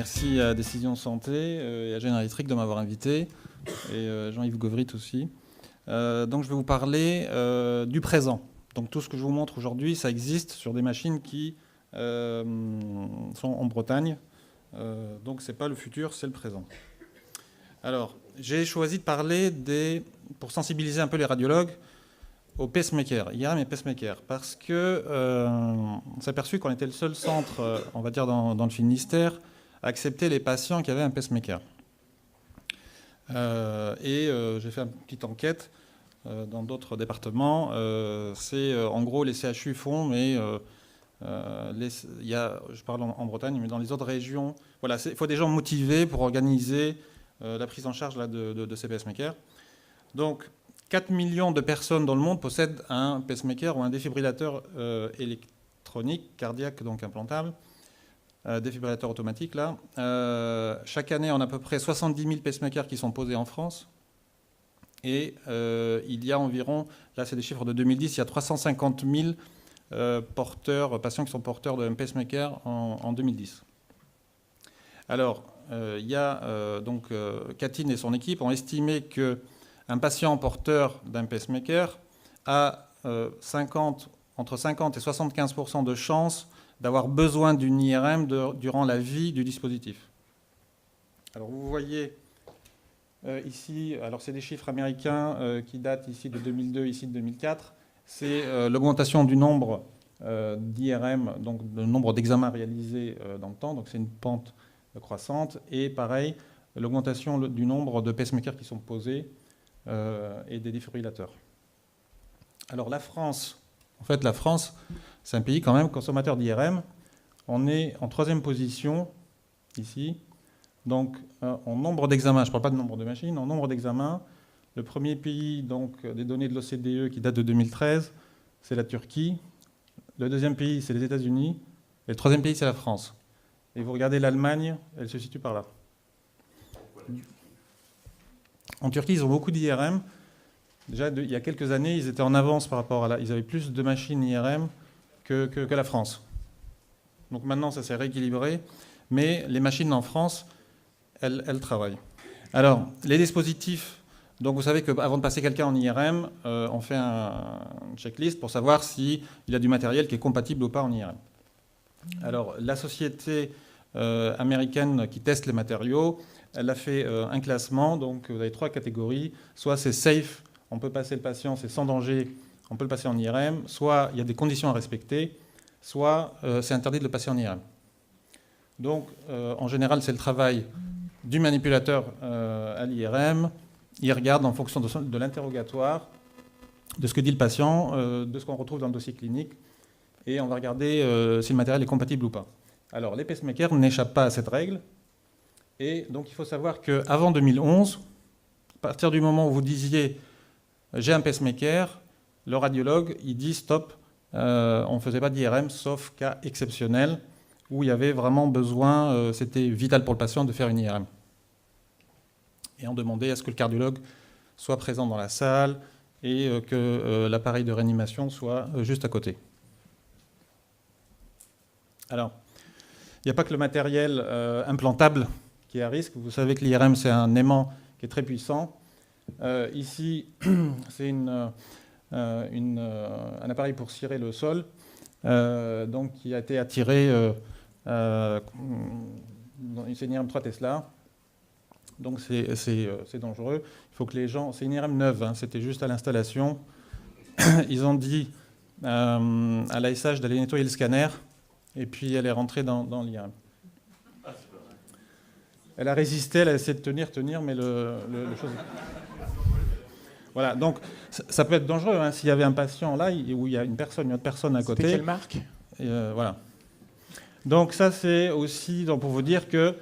Merci à Décision Santé et à Générétrique de m'avoir invité, et Jean-Yves Govrit aussi. Donc je vais vous parler du présent. Donc tout ce que je vous montre aujourd'hui, ça existe sur des machines qui sont en Bretagne. Donc c'est pas le futur, c'est le présent. Alors j'ai choisi de parler pour sensibiliser un peu les radiologues aux pacemakers, IRM et pacemakers, parce que on s'est aperçu qu'on était le seul centre, on va dire dans le Finistère, à accepter les patients qui avaient un pacemaker. J'ai fait une petite enquête dans d'autres départements. En gros, les CHU font, mais je parle en Bretagne, mais dans les autres régions, voilà, il faut des gens motivés pour organiser la prise en charge là, de ces pacemakers. Donc, 4 millions de personnes dans le monde possèdent un pacemaker ou un défibrillateur électronique, cardiaque, donc implantable, défibrillateur automatique. Là. Chaque année, on a à peu près 70 000 pacemakers qui sont posés en France. Et il y a environ, là c'est des chiffres de 2010, il y a 350 000 patients qui sont porteurs d'un pacemaker en 2010. Alors, Catine et son équipe ont estimé qu'un patient porteur d'un pacemaker a entre 50 et 75% de chances d'avoir besoin d'une IRM durant la vie du dispositif. Alors vous voyez ici, alors c'est des chiffres américains qui datent ici de 2002, ici de 2004. C'est l'augmentation du nombre d'IRM, donc le nombre d'examens réalisés dans le temps, donc c'est une pente croissante. Et pareil, l'augmentation du nombre de pacemakers qui sont posés et des défibrillateurs. Alors la France, c'est un pays quand même consommateur d'IRM. On est en 3e position ici. Donc en nombre d'examens, je ne parle pas de nombre de machines, en nombre d'examens, le premier pays donc, des données de l'OCDE qui date de 2013, c'est la Turquie. Le 2e pays, c'est les États-Unis. Et le 3e pays, c'est la France. Et vous regardez l'Allemagne, elle se situe par là. En Turquie, ils ont beaucoup d'IRM. Déjà, il y a quelques années, ils étaient en avance par rapport à là. Ils avaient plus de machines IRM que la France. Donc maintenant, ça s'est rééquilibré. Mais les machines en France, elles travaillent. Alors, les dispositifs, donc vous savez qu'avant de passer quelqu'un en IRM, on fait une checklist pour savoir s'il a du matériel qui est compatible ou pas en IRM. Alors, la société américaine qui teste les matériaux, elle a fait un classement. Donc, vous avez 3 catégories. Soit c'est safe, on peut passer le patient, c'est sans danger, on peut le passer en IRM. Soit il y a des conditions à respecter, soit c'est interdit de le passer en IRM. Donc, en général, c'est le travail du manipulateur à l'IRM. Il regarde en fonction de l'interrogatoire, de ce que dit le patient, de ce qu'on retrouve dans le dossier clinique, et on va regarder si le matériel est compatible ou pas. Alors, les pacemakers n'échappent pas à cette règle, et donc il faut savoir qu'avant 2011, à partir du moment où vous disiez « j'ai un pacemaker », le radiologue, il dit « stop ». On ne faisait pas d'IRM, sauf cas exceptionnel, où il y avait vraiment besoin, c'était vital pour le patient de faire une IRM. Et on demandait à ce que le cardiologue soit présent dans la salle et que l'appareil de réanimation soit juste à côté. Alors, il n'y a pas que le matériel implantable qui est à risque. Vous savez que l'IRM, c'est un aimant qui est très puissant. Ici, c'est un appareil pour cirer le sol, donc qui a été attiré dans une IRM 3 Tesla. Donc c'est dangereux. Il faut que les gens... C'est une IRM neuve, hein, c'était juste à l'installation. Ils ont dit à l'ASH d'aller nettoyer le scanner, et puis elle est rentrée dans l'IRM. Elle a résisté, elle a essayé de tenir, mais le chose... Voilà, donc ça peut être dangereux hein, s'il y avait un patient là où il y a une autre personne à côté. C'était quelle marque ? Voilà. Donc ça c'est aussi donc, pour vous dire que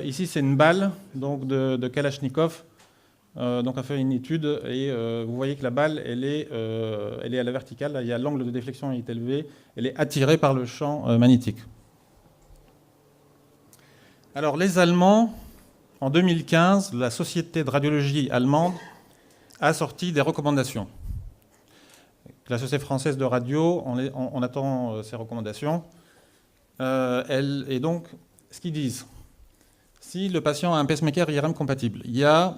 ici c'est une balle donc de Kalachnikov. Donc on a fait une étude et vous voyez que la balle elle est à la verticale. Là, il y a l'angle de déflexion est élevé. Elle est attirée par le champ magnétique. Alors les Allemands, en 2015, la société de radiologie allemande a sorti des recommandations. La Société française de radio, on attend ces recommandations. Et donc, ce qu'ils disent, si le patient a un pacemaker IRM compatible. Il y a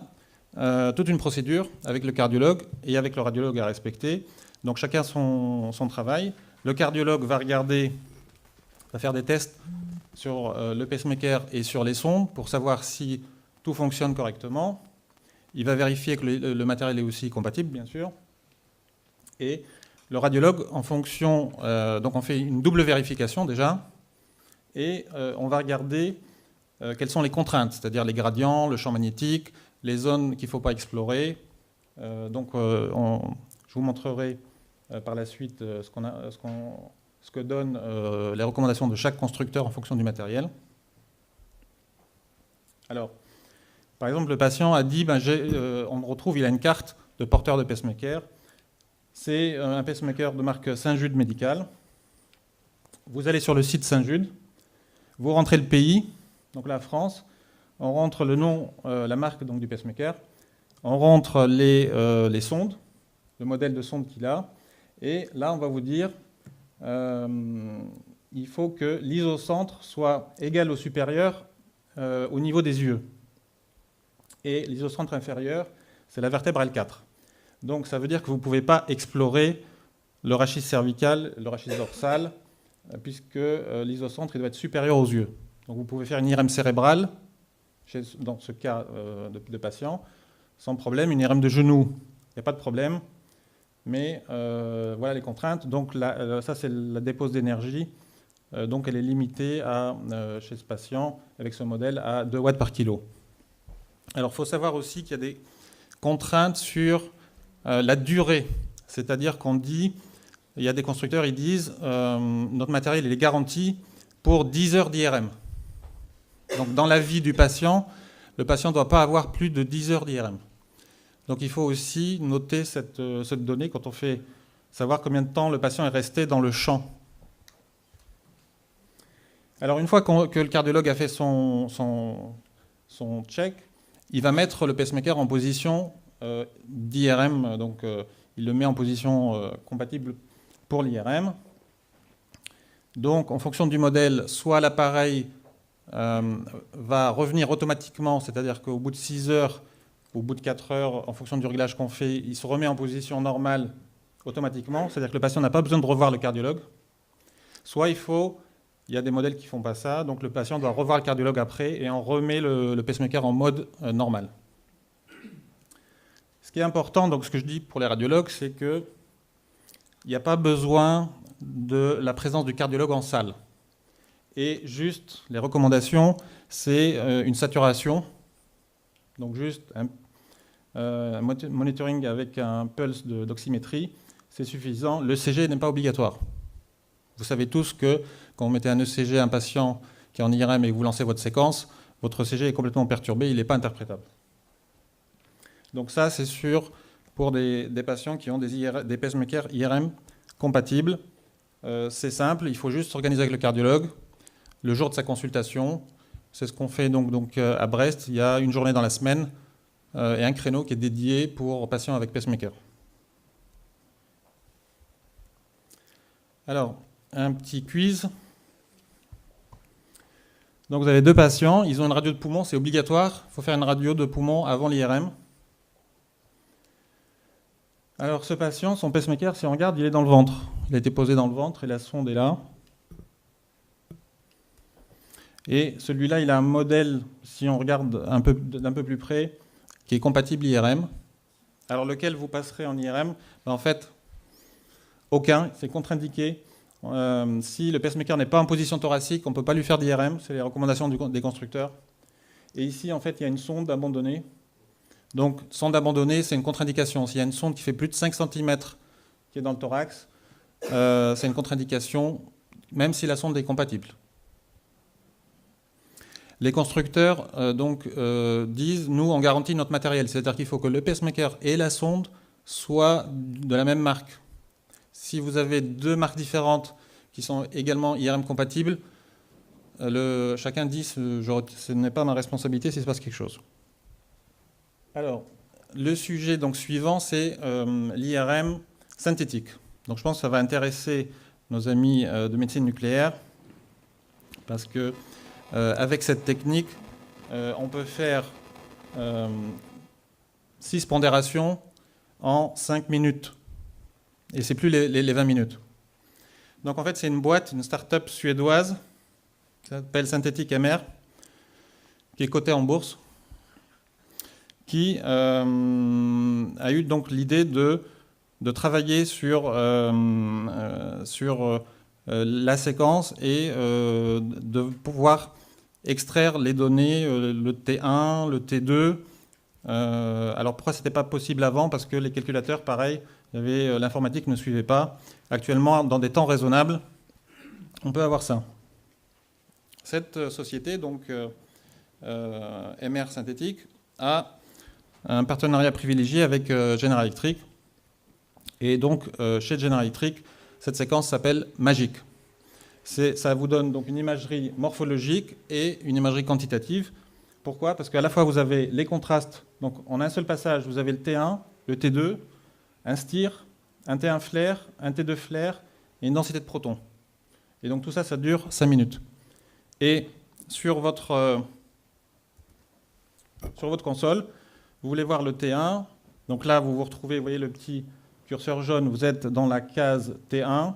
toute une procédure avec le cardiologue et avec le radiologue à respecter. Donc chacun son travail. Le cardiologue va faire des tests sur le pacemaker et sur les sondes pour savoir si tout fonctionne correctement. Il va vérifier que le matériel est aussi compatible, bien sûr. Et le radiologue, en fonction... donc on fait une double vérification déjà. Et on va regarder quelles sont les contraintes, c'est-à-dire les gradients, le champ magnétique, les zones qu'il ne faut pas explorer. Je vous montrerai par la suite ce que donnent les recommandations de chaque constructeur en fonction du matériel. Alors, par exemple, le patient a dit, on retrouve, il a une carte de porteur de pacemaker. C'est un pacemaker de marque Saint-Jude Médical. Vous allez sur le site Saint-Jude, vous rentrez le pays, donc la France, on rentre le nom, la marque donc, du pacemaker, on rentre les sondes, le modèle de sonde qu'il a, et là on va vous dire il faut que l'isocentre soit égal ou supérieur au niveau des yeux. Et l'isocentre inférieur, c'est la vertèbre L4. Donc ça veut dire que vous ne pouvez pas explorer le rachis cervical, le rachis dorsal, puisque l'isocentre doit être supérieur aux yeux. Donc vous pouvez faire une IRM cérébrale, dans ce cas de patient, sans problème. Une IRM de genou, il n'y a pas de problème. Mais voilà les contraintes. Donc ça, c'est la dépose d'énergie. Donc elle est limitée chez ce patient, avec ce modèle, à 2 watts par kilo. Alors il faut savoir aussi qu'il y a des contraintes sur la durée. C'est-à-dire qu'on dit, il y a des constructeurs, ils disent, notre matériel il est garanti pour 10 heures d'IRM. Donc dans la vie du patient, le patient ne doit pas avoir plus de 10 heures d'IRM. Donc il faut aussi noter cette donnée quand on fait savoir combien de temps le patient est resté dans le champ. Alors une fois que le cardiologue a fait son check, il va mettre le pacemaker en position d'IRM, donc il le met en position compatible pour l'IRM. Donc en fonction du modèle, soit l'appareil va revenir automatiquement, c'est-à-dire qu'au bout de 6 heures, au bout de 4 heures, en fonction du réglage qu'on fait, il se remet en position normale automatiquement, c'est-à-dire que le patient n'a pas besoin de revoir le cardiologue. Soit il y a des modèles qui ne font pas ça, donc le patient doit revoir le cardiologue après et on remet le pacemaker en mode normal. Ce qui est important, donc ce que je dis pour les radiologues, c'est qu'il n'y a pas besoin de la présence du cardiologue en salle. Et juste, les recommandations, c'est une saturation, donc juste un monitoring avec un pulse d'oxymétrie, c'est suffisant. L'ECG n'est pas obligatoire. Vous savez tous que quand vous mettez un ECG à un patient qui est en IRM et que vous lancez votre séquence, votre ECG est complètement perturbé, il n'est pas interprétable. Donc ça, c'est sûr pour des patients qui ont des pacemakers IRM compatibles. C'est simple, il faut juste s'organiser avec le cardiologue le jour de sa consultation. C'est ce qu'on fait donc à Brest. Il y a une journée dans la semaine et un créneau qui est dédié pour patients avec pacemaker. Alors, un petit quiz. Donc vous avez 2 patients, ils ont une radio de poumon, c'est obligatoire. Il faut faire une radio de poumon avant l'IRM. Alors ce patient, son pacemaker, si on regarde, il est dans le ventre. Il a été posé dans le ventre et la sonde est là. Et celui-là, il a un modèle, si on regarde d'un peu plus près, qui est compatible IRM. Alors lequel vous passerez en IRM? En fait, aucun, c'est contre-indiqué. Si le pacemaker n'est pas en position thoracique, on ne peut pas lui faire d'IRM, c'est les recommandations des constructeurs. Et ici, en fait, il y a une sonde abandonnée. Donc, sonde abandonnée, c'est une contre-indication. S'il y a une sonde qui fait plus de 5 cm qui est dans le thorax, c'est une contre-indication, même si la sonde est compatible. Les constructeurs disent, nous, on garantit notre matériel. C'est-à-dire qu'il faut que le pacemaker et la sonde soient de la même marque. Si vous avez 2 marques différentes qui sont également IRM compatibles, chacun dit, ce n'est pas ma responsabilité s'il se passe quelque chose. Alors, le sujet suivant, c'est l'IRM synthétique. Donc je pense que ça va intéresser nos amis de médecine nucléaire, parce que avec cette technique, on peut faire 6 pondérations en 5 minutes. Et c'est plus les 20 minutes. Donc en fait, c'est une boîte, une start-up suédoise, qui s'appelle Synthetic MR, qui est cotée en bourse, qui a eu donc l'idée de travailler sur la séquence et de pouvoir extraire les données, le T1, le T2. Alors pourquoi ce n'était pas possible avant? Parce que les calculateurs, pareil, l'informatique ne suivait pas. Actuellement, dans des temps raisonnables, on peut avoir ça. Cette société, donc MR Synthétique, a un partenariat privilégié avec General Electric. Et donc, chez General Electric, cette séquence s'appelle MAGIC. Ça vous donne donc une imagerie morphologique et une imagerie quantitative. Pourquoi? Parce qu'à la fois, vous avez les contrastes. Donc, en un seul passage, vous avez le T1, le T2, un stir, un T1 flaire, un T2 flaire et une densité de protons. Et donc, tout ça, ça dure 5 minutes. Et sur votre console, vous voulez voir le T1. Donc là, vous vous retrouvez, vous voyez le petit curseur jaune, vous êtes dans la case T1.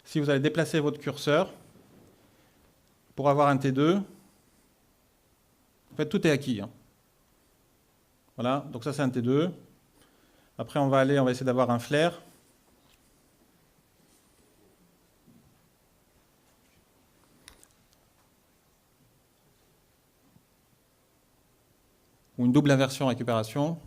Si vous allez déplacer votre curseur pour avoir un T2, en fait, tout est acquis. Voilà, donc ça, c'est un T2. Après, on va essayer d'avoir un flaire. Ou une double inversion récupération.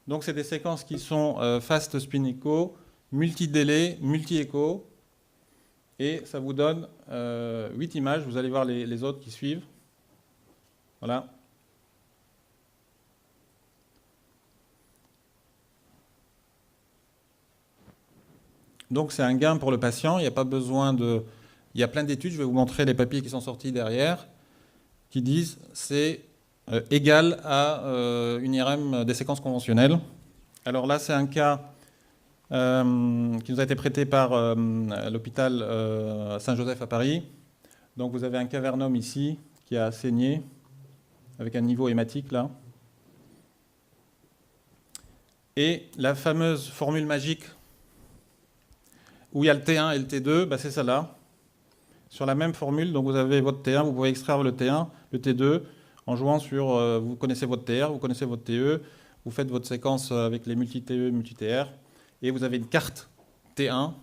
Donc, c'est des séquences qui sont fast spin echo, multi-délai, multi-echo. Et ça vous donne 8 images. Vous allez voir les autres qui suivent. Voilà. Donc, c'est un gain pour le patient. Il n'y a pas besoin de... Il y a plein d'études. Je vais vous montrer les papiers qui sont sortis derrière, qui disent c'est égal à une IRM des séquences conventionnelles. Alors là, c'est un cas qui nous a été prêté par l'hôpital Saint-Joseph à Paris. Donc vous avez un cavernome ici qui a saigné avec un niveau hématique là. Et la fameuse formule magique où il y a le T1 et le T2, bah c'est ça là. Sur la même formule, donc vous avez votre T1, vous pouvez extraire le T1, le T2, en jouant sur, vous connaissez votre TR, vous connaissez votre TE, vous faites votre séquence avec les multi-TE, multi-TR, et vous avez une carte T1.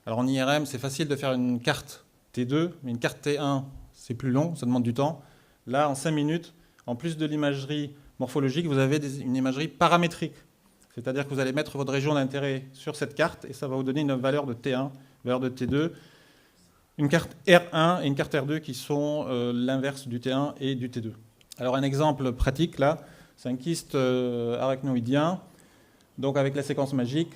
Alors en IRM, c'est facile de faire une carte T2, mais une carte T1, c'est plus long, ça demande du temps. Là, en 5 minutes, en plus de l'imagerie morphologique, vous avez une imagerie paramétrique. C'est-à-dire que vous allez mettre votre région d'intérêt sur cette carte, et ça va vous donner une valeur de T1, valeur de T2, une carte R1 et une carte R2 qui sont l'inverse du T1 et du T2. Alors un exemple pratique là, c'est un kyste arachnoïdien. Donc avec la séquence magique,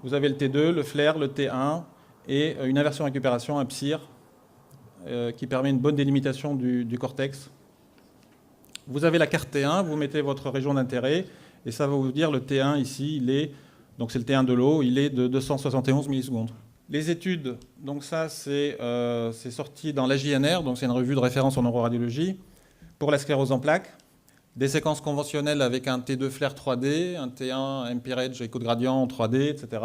vous avez le T2, le flaire, le T1 et une inversion récupération, un PSIR, qui permet une bonne délimitation du cortex. Vous avez la carte T1, vous mettez votre région d'intérêt et ça va vous dire le T1 ici, donc c'est le T1 de l'eau, il est de 271 millisecondes. Les études, donc ça c'est sorti dans l'AJNR, donc c'est une revue de référence en neuroradiologie, pour la sclérose en plaques, des séquences conventionnelles avec un T2 flaire 3D, un T1 MPREDGE écho de gradient en 3D, etc.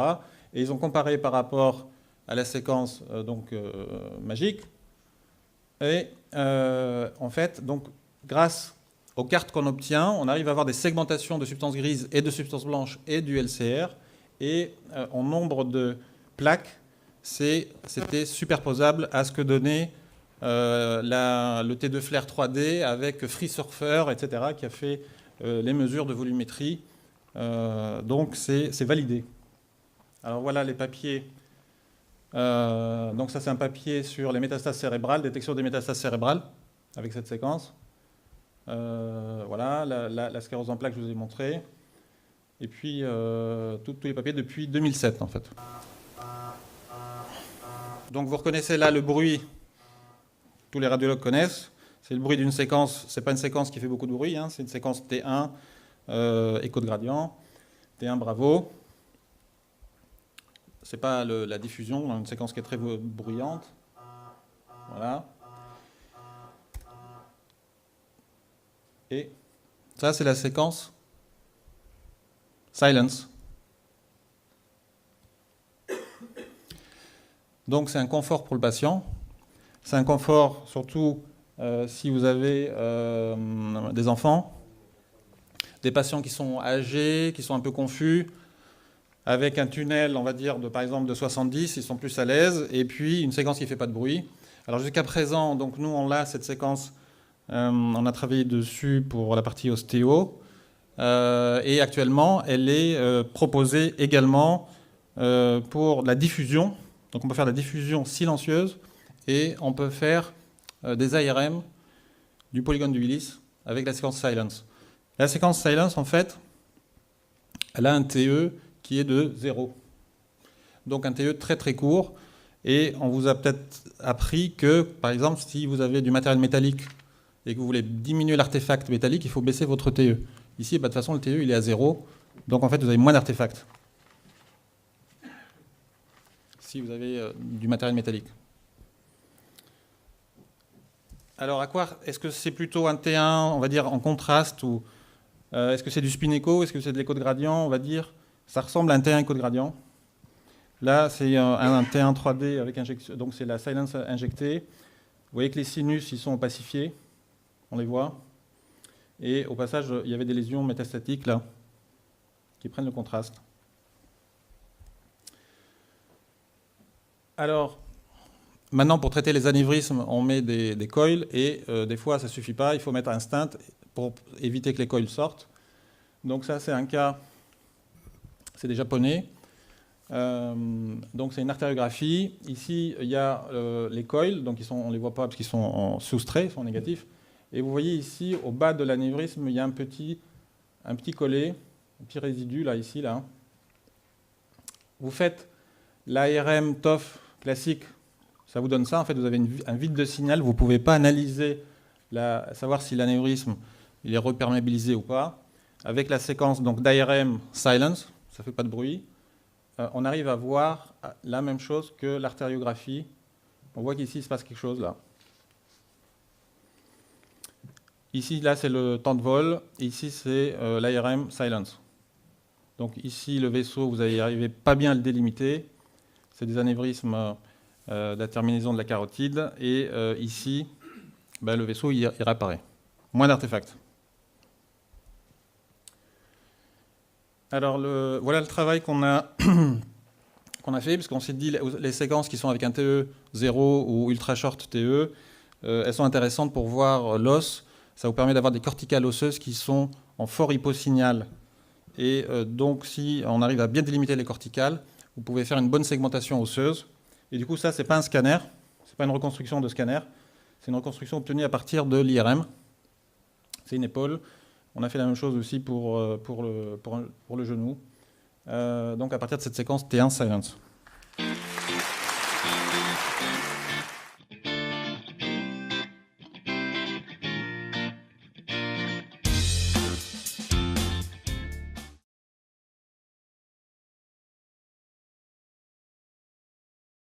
Et ils ont comparé par rapport à la séquence magique. Et en fait, donc, grâce aux cartes qu'on obtient, on arrive à avoir des segmentations de substances grises et de substances blanches et du LCR. Et en nombre de plaques, c'était superposable à ce que donnait le T2 flaire 3D avec Free Surfer, etc., qui a fait les mesures de volumétrie. Donc c'est validé. Alors voilà les papiers. Donc ça c'est un papier sur les métastases cérébrales, détection des métastases cérébrales avec cette séquence. Voilà, la sclérose en plaques, je vous ai montré. Et puis tous les papiers depuis 2007 en fait. Donc vous reconnaissez là le bruit, tous les radiologues connaissent, c'est le bruit d'une séquence, c'est pas une séquence qui fait beaucoup de bruit, hein, c'est une séquence T1, écho de gradient, T1 bravo. C'est pas la diffusion, une séquence qui est très bruyante. Voilà. Et ça, c'est la séquence silence. Donc, c'est un confort pour le patient. C'est un confort surtout si vous avez des enfants, des patients qui sont âgés, qui sont un peu confus, avec un tunnel, on va dire, par exemple de 70, ils sont plus à l'aise, et puis une séquence qui ne fait pas de bruit. Alors jusqu'à présent, donc nous, on a cette séquence, on a travaillé dessus pour la partie ostéo, et actuellement, elle est proposée également pour la diffusion. Donc on peut faire la diffusion silencieuse, et on peut faire des ARM du polygone de Willis avec la séquence silence. La séquence silence, en fait, elle a un TE qui est de 0. Donc un TE très très court. Et on vous a peut-être appris que, par exemple, si vous avez du matériel métallique et que vous voulez diminuer l'artefact métallique, il faut baisser votre TE. Ici, bah, de toute façon, le TE il est à 0. Donc en fait, vous avez moins d'artefacts si vous avez du matériel métallique. Alors, à quoi est-ce que c'est plutôt un T1, on va dire, en contraste, ou est-ce que c'est du spin echo, est-ce que c'est de l'écho de gradient, on va dire? Ça ressemble à un T1 écho de gradient. Là, c'est un T1 3D avec injection, donc c'est la silence injectée. Vous voyez que les sinus, ils sont opacifiés, on les voit. Et au passage, il y avait des lésions métastatiques là, qui prennent le contraste. Alors, maintenant, pour traiter les anévrismes, on met des coils et des fois, ça ne suffit pas. Il faut mettre un stent pour éviter que les coils sortent. Donc ça, c'est un cas, c'est des Japonais. Donc c'est une artériographie. Ici, il y a les coils, donc on ne les voit pas parce qu'ils sont soustraits, ils sont négatifs. Et vous voyez ici, au bas de l'anévrisme, il y a un petit collet, un petit résidu, là, ici, là. Vous faites l'ARM TOF classique, ça vous donne ça. En fait, vous avez un vide de signal. Vous ne pouvez pas analyser, savoir si l'anévrisme il est reperméabilisé ou pas. Avec la séquence d'ARM silence, ça ne fait pas de bruit, on arrive à voir la même chose que l'artériographie. On voit qu'ici, il se passe quelque chose là. Ici, là, c'est le temps de vol. Ici, c'est l'ARM silence. Donc ici, le vaisseau, vous allez arriver pas bien à le délimiter. C'est des anévrismes de la terminaison de la carotide. Et ici, ben, le vaisseau, il réapparaît. Moins d'artefacts. Alors, voilà le travail qu'on a fait, parce qu'on s'est dit les séquences qui sont avec un TE 0 ou ultra short TE, elles sont intéressantes pour voir l'os. Ça vous permet d'avoir des corticales osseuses qui sont en fort hyposignal. Et donc, si on arrive à bien délimiter les corticales, vous pouvez faire une bonne segmentation osseuse. Et du coup, ça, ce n'est pas un scanner, ce n'est pas une reconstruction de scanner, c'est une reconstruction obtenue à partir de l'IRM. C'est une épaule. On a fait la même chose aussi pour le genou. Donc à partir de cette séquence T1 silence.